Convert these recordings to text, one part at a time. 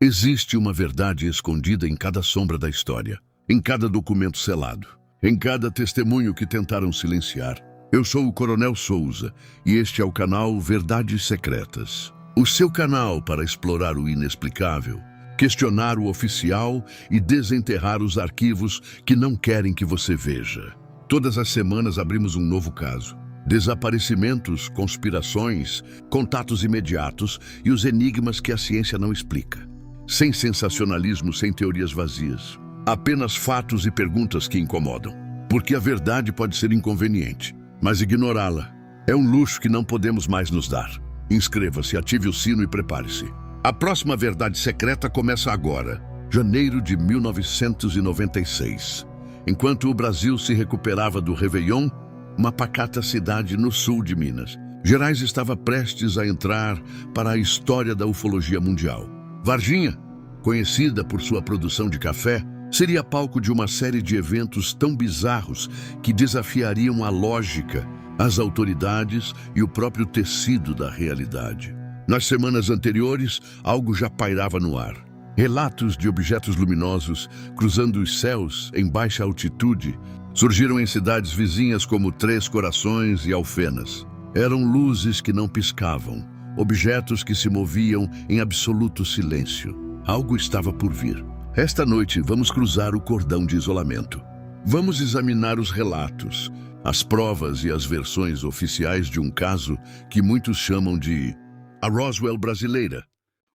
Existe uma verdade escondida em cada sombra da história, em cada documento selado, em cada testemunho que tentaram silenciar. Eu sou o Coronel Souza e este é o canal Verdades Secretas. O seu canal para explorar o inexplicável, questionar o oficial e desenterrar os arquivos que não querem que você veja. Todas as semanas abrimos um novo caso. Desaparecimentos, conspirações, contatos imediatos e os enigmas que a ciência não explica. Sem sensacionalismo, sem teorias vazias. Apenas fatos e perguntas que incomodam. Porque a verdade pode ser inconveniente, mas ignorá-la é um luxo que não podemos mais nos dar. Inscreva-se, ative o sino e prepare-se. A próxima Verdade Secreta começa agora, janeiro de 1996. Enquanto o Brasil se recuperava do Réveillon, uma pacata cidade no sul de Minas Gerais estava prestes a entrar para a história da ufologia mundial. Varginha, conhecida por sua produção de café, seria palco de uma série de eventos tão bizarros que desafiariam a lógica, as autoridades e o próprio tecido da realidade. Nas semanas anteriores, algo já pairava no ar. Relatos de objetos luminosos cruzando os céus em baixa altitude surgiram em cidades vizinhas como Três Corações e Alfenas. Eram luzes que não piscavam, objetos que se moviam em absoluto silêncio. Algo estava por vir. Esta noite vamos cruzar o cordão de isolamento. Vamos examinar os relatos, as provas e as versões oficiais de um caso que muitos chamam de a Roswell brasileira.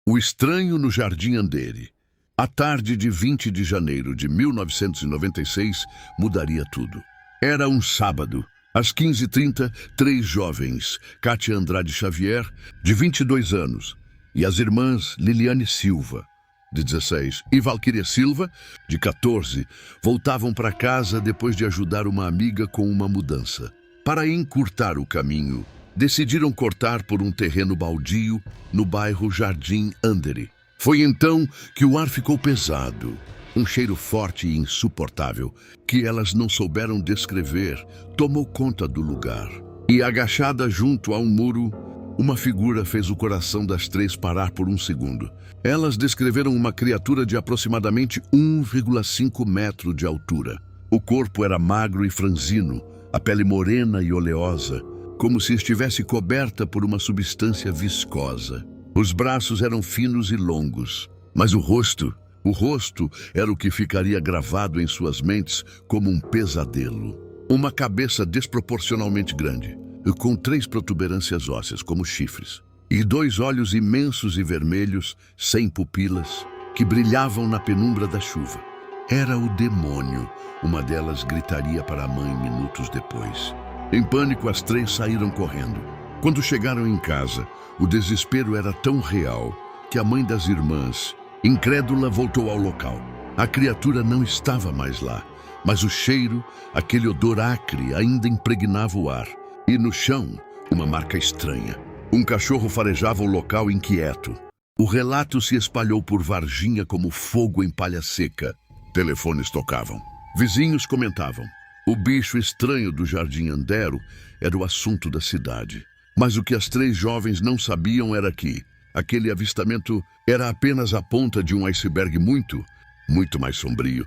O estranho no Jardim Andere. A tarde de 20 de janeiro de 1996 mudaria tudo. Era um sábado. Às 15h30, três jovens, Kátia Andrade Xavier, de 22 anos, e as irmãs Liliane Silva, de 16, e Valquíria Silva, de 14, voltavam para casa depois de ajudar uma amiga com uma mudança. Para encurtar o caminho, decidiram cortar por um terreno baldio no bairro Jardim Andere. Foi então que o ar ficou pesado. Um cheiro forte e insuportável, que elas não souberam descrever, tomou conta do lugar. E agachada junto a um muro, uma figura fez o coração das três parar por um segundo. Elas descreveram uma criatura de aproximadamente 1,5 metro de altura. O corpo era magro e franzino, a pele morena e oleosa, como se estivesse coberta por uma substância viscosa. Os braços eram finos e longos, mas o rosto era o que ficaria gravado em suas mentes como um pesadelo. Uma cabeça desproporcionalmente grande, com 3 protuberâncias ósseas como chifres, e 2 olhos imensos e vermelhos, sem pupilas, que brilhavam na penumbra da chuva. Era o demônio, uma delas gritaria para a mãe minutos depois. Em pânico, as 3 saíram correndo. Quando chegaram em casa, o desespero era tão real que a mãe das irmãs, incrédula, voltou ao local. A criatura não estava mais lá, mas o cheiro, aquele odor acre, ainda impregnava o ar. E no chão, uma marca estranha. Um cachorro farejava o local inquieto. O relato se espalhou por Varginha como fogo em palha seca. Telefones tocavam. Vizinhos comentavam. O bicho estranho do Jardim Andere era o assunto da cidade. Mas o que as 3 jovens não sabiam era que aquele avistamento era apenas a ponta de um iceberg muito mais sombrio.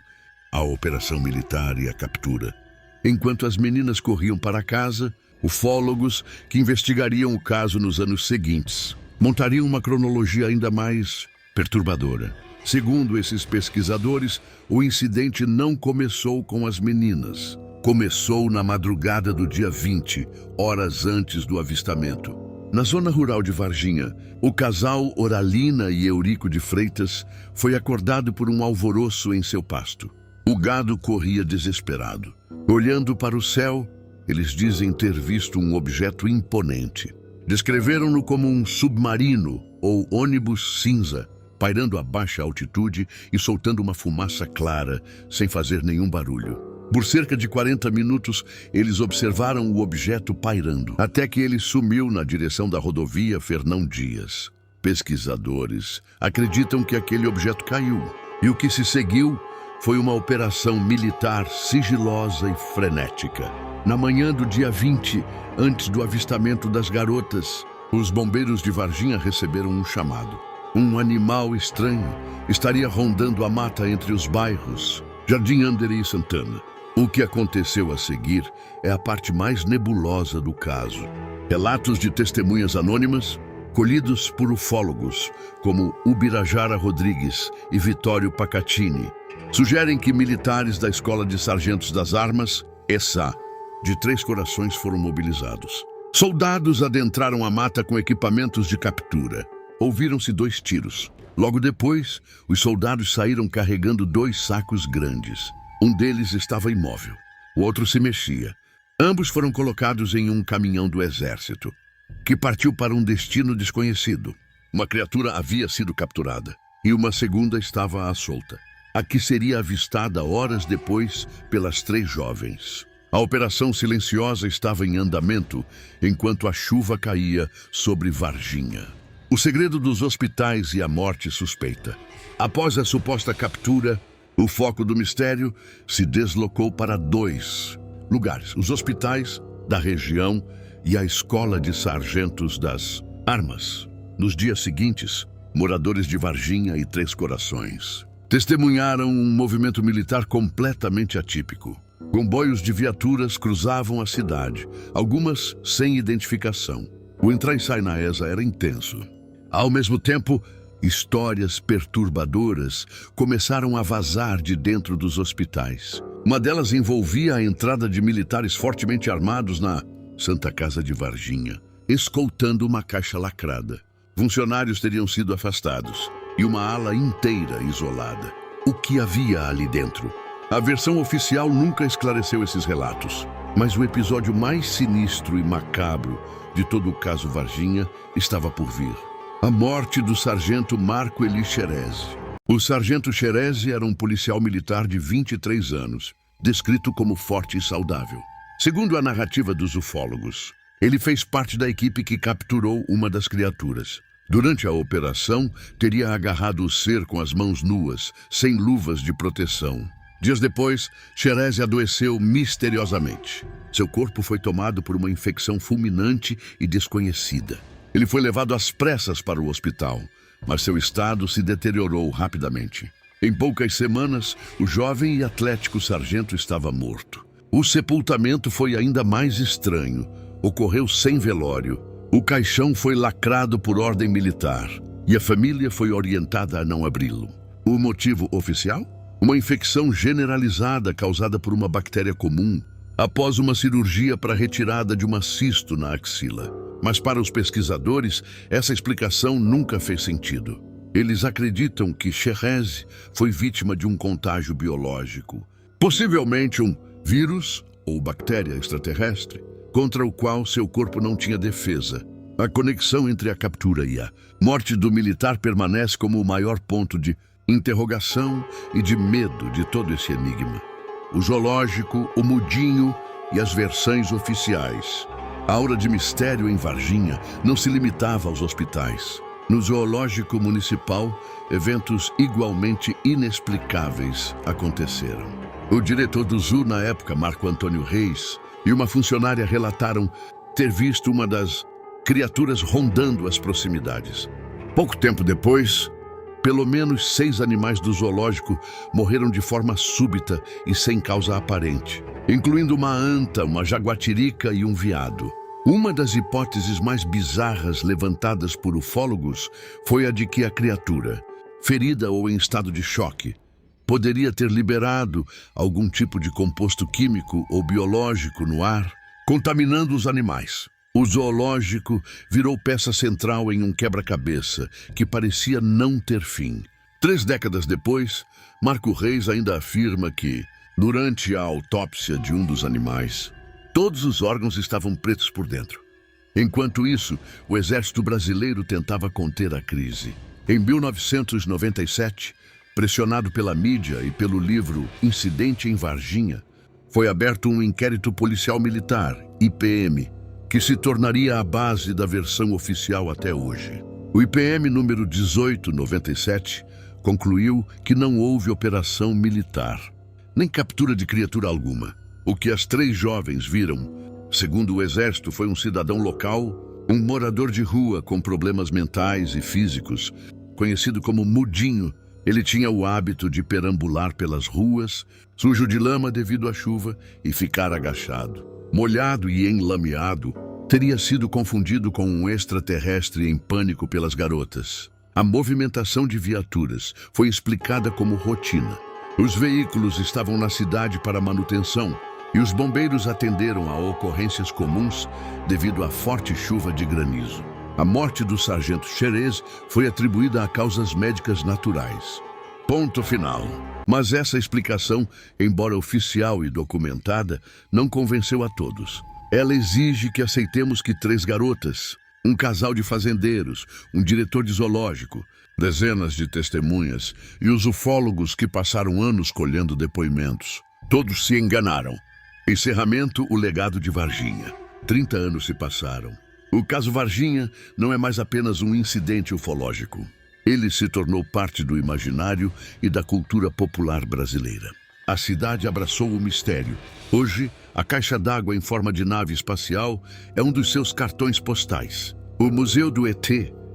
A operação militar e a captura. Enquanto as meninas corriam para casa, ufólogos que investigariam o caso nos anos seguintes montariam uma cronologia ainda mais perturbadora. Segundo esses pesquisadores, o incidente não começou com as meninas. Começou na madrugada do dia 20, horas antes do avistamento. Na zona rural de Varginha, o casal Oralina e Eurico de Freitas foi acordado por um alvoroço em seu pasto. O gado corria desesperado. Olhando para o céu, eles dizem ter visto um objeto imponente. Descreveram-no como um submarino ou ônibus cinza, pairando a baixa altitude e soltando uma fumaça clara, sem fazer nenhum barulho. Por cerca de 40 minutos, eles observaram o objeto pairando, até que ele sumiu na direção da rodovia Fernão Dias. Pesquisadores acreditam que aquele objeto caiu, e o que se seguiu foi uma operação militar sigilosa e frenética. Na manhã do dia 20, antes do avistamento das garotas, os bombeiros de Varginha receberam um chamado. Um animal estranho estaria rondando a mata entre os bairros Jardim Andere e Santana. O que aconteceu a seguir é a parte mais nebulosa do caso. Relatos de testemunhas anônimas, colhidos por ufólogos como Ubirajara Rodrigues e Vitório Pacatini, sugerem que militares da Escola de Sargentos das Armas, ESA, de Três Corações foram mobilizados. Soldados adentraram a mata com equipamentos de captura. Ouviram-se 2 tiros. Logo depois, os soldados saíram carregando 2 sacos grandes. Um deles estava imóvel, o outro se mexia. Ambos foram colocados em um caminhão do exército, que partiu para um destino desconhecido. Uma criatura havia sido capturada e uma segunda estava à solta. A que seria avistada horas depois pelas 3 jovens. A operação silenciosa estava em andamento enquanto a chuva caía sobre Varginha. O segredo dos hospitais e a morte suspeita. Após a suposta captura, o foco do mistério se deslocou para 2 lugares: os hospitais da região e a Escola de Sargentos das Armas. Nos dias seguintes, moradores de Varginha e Três Corações testemunharam um movimento militar completamente atípico. Comboios de viaturas cruzavam a cidade, algumas sem identificação. O entrar e sair na ESA era intenso. Ao mesmo tempo, histórias perturbadoras começaram a vazar de dentro dos hospitais. Uma delas envolvia a entrada de militares fortemente armados na Santa Casa de Varginha, escoltando uma caixa lacrada. Funcionários teriam sido afastados e uma ala inteira isolada. O que havia ali dentro? A versão oficial nunca esclareceu esses relatos, mas o episódio mais sinistro e macabro de todo o caso Varginha estava por vir. A morte do sargento Marco Eli Xerezi. O sargento Xerezi era um policial militar de 23 anos, descrito como forte e saudável. Segundo a narrativa dos ufólogos, ele fez parte da equipe que capturou uma das criaturas. Durante a operação, teria agarrado o ser com as mãos nuas, sem luvas de proteção. Dias depois, Xerezi adoeceu misteriosamente. Seu corpo foi tomado por uma infecção fulminante e desconhecida. Ele foi levado às pressas para o hospital, mas seu estado se deteriorou rapidamente. Em poucas semanas, o jovem e atlético sargento estava morto. O sepultamento foi ainda mais estranho. Ocorreu sem velório. O caixão foi lacrado por ordem militar e a família foi orientada a não abri-lo. O motivo oficial? Uma infecção generalizada causada por uma bactéria comum após uma cirurgia para a retirada de uma cisto na axila. Mas para os pesquisadores, essa explicação nunca fez sentido. Eles acreditam que Xerezi foi vítima de um contágio biológico, possivelmente um vírus ou bactéria extraterrestre, contra o qual seu corpo não tinha defesa. A conexão entre a captura e a morte do militar permanece como o maior ponto de interrogação e de medo de todo esse enigma. O zoológico, o mudinho e as versões oficiais. A aura de mistério em Varginha não se limitava aos hospitais. No zoológico municipal, eventos igualmente inexplicáveis aconteceram. O diretor do zoo na época, Marco Antônio Reis, e uma funcionária relataram ter visto uma das criaturas rondando as proximidades. Pouco tempo depois, pelo menos 6 animais do zoológico morreram de forma súbita e sem causa aparente, incluindo uma anta, uma jaguatirica e um veado. Uma das hipóteses mais bizarras levantadas por ufólogos foi a de que a criatura, ferida ou em estado de choque, poderia ter liberado algum tipo de composto químico ou biológico no ar, contaminando os animais. O zoológico virou peça central em um quebra-cabeça que parecia não ter fim. 3 décadas depois, Marco Reis ainda afirma que, durante a autópsia de um dos animais, todos os órgãos estavam pretos por dentro. Enquanto isso, o exército brasileiro tentava conter a crise. Em 1997, pressionado pela mídia e pelo livro Incidente em Varginha, foi aberto um inquérito policial militar, IPM, que se tornaria a base da versão oficial até hoje. O IPM número 1897 concluiu que não houve operação militar, nem captura de criatura alguma. O que as 3 jovens viram, segundo o exército, foi um cidadão local, um morador de rua com problemas mentais e físicos, conhecido como Mudinho. Ele tinha o hábito de perambular pelas ruas, sujo de lama devido à chuva, e ficar agachado. Molhado e enlameado, teria sido confundido com um extraterrestre em pânico pelas garotas. A movimentação de viaturas foi explicada como rotina. Os veículos estavam na cidade para manutenção e os bombeiros atenderam a ocorrências comuns devido à forte chuva de granizo. A morte do sargento Xerez foi atribuída a causas médicas naturais. Ponto final. Mas essa explicação, embora oficial e documentada, não convenceu a todos. Ela exige que aceitemos que 3 garotas, um casal de fazendeiros, um diretor de zoológico, dezenas de testemunhas e os ufólogos que passaram anos colhendo depoimentos. Todos se enganaram. Encerramento: o legado de Varginha. 30 anos se passaram. O caso Varginha não é mais apenas um incidente ufológico. Ele se tornou parte do imaginário e da cultura popular brasileira. A cidade abraçou o mistério. Hoje, a caixa d'água em forma de nave espacial é um dos seus cartões postais. O Museu do ET,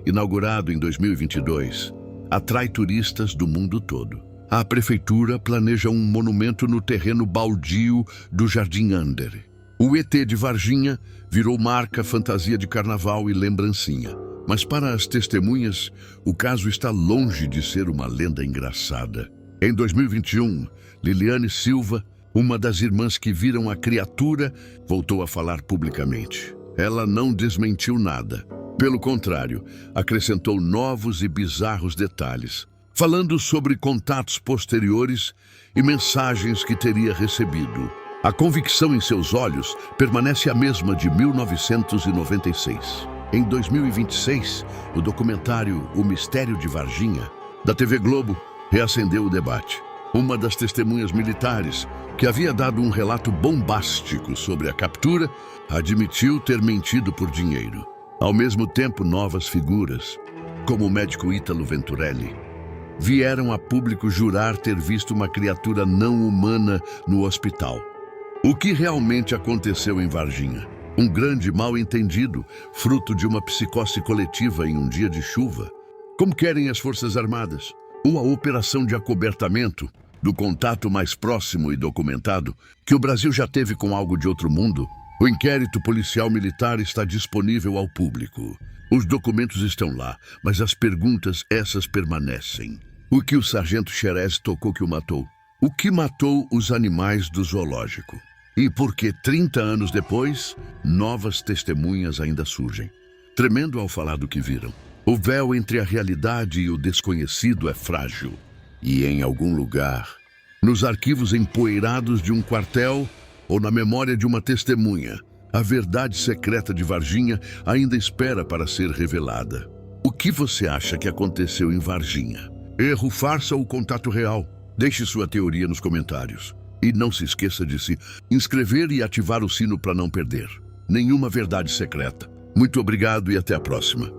inaugurado em 2022, atrai turistas do mundo todo. A prefeitura planeja um monumento no terreno baldio do Jardim Ander. O ET de Varginha virou marca, fantasia de carnaval e lembrancinha. Mas para as testemunhas, o caso está longe de ser uma lenda engraçada. Em 2021, Liliane Silva, uma das irmãs que viram a criatura, voltou a falar publicamente. Ela não desmentiu nada. Pelo contrário, acrescentou novos e bizarros detalhes, falando sobre contatos posteriores e mensagens que teria recebido. A convicção em seus olhos permanece a mesma de 1996. Em 2026, o documentário O Mistério de Varginha, da TV Globo, reacendeu o debate. Uma das testemunhas militares, que havia dado um relato bombástico sobre a captura, admitiu ter mentido por dinheiro. Ao mesmo tempo, novas figuras, como o médico Ítalo Venturelli, vieram a público jurar ter visto uma criatura não humana no hospital. O que realmente aconteceu em Varginha? Um grande mal-entendido, fruto de uma psicose coletiva em um dia de chuva? Como querem as Forças Armadas? Ou a operação de acobertamento, do contato mais próximo e documentado, que o Brasil já teve com algo de outro mundo? O inquérito policial militar está disponível ao público. Os documentos estão lá, mas as perguntas, essas permanecem. O que o sargento Xerez tocou que o matou? O que matou os animais do zoológico? E por que 30 anos depois, novas testemunhas ainda surgem, tremendo ao falar do que viram? O véu entre a realidade e o desconhecido é frágil. E em algum lugar, nos arquivos empoeirados de um quartel ou na memória de uma testemunha, a verdade secreta de Varginha ainda espera para ser revelada. O que você acha que aconteceu em Varginha? Erro, farsa ou contato real? Deixe sua teoria nos comentários. E não se esqueça de se inscrever e ativar o sino para não perder nenhuma verdade secreta. Muito obrigado e até a próxima.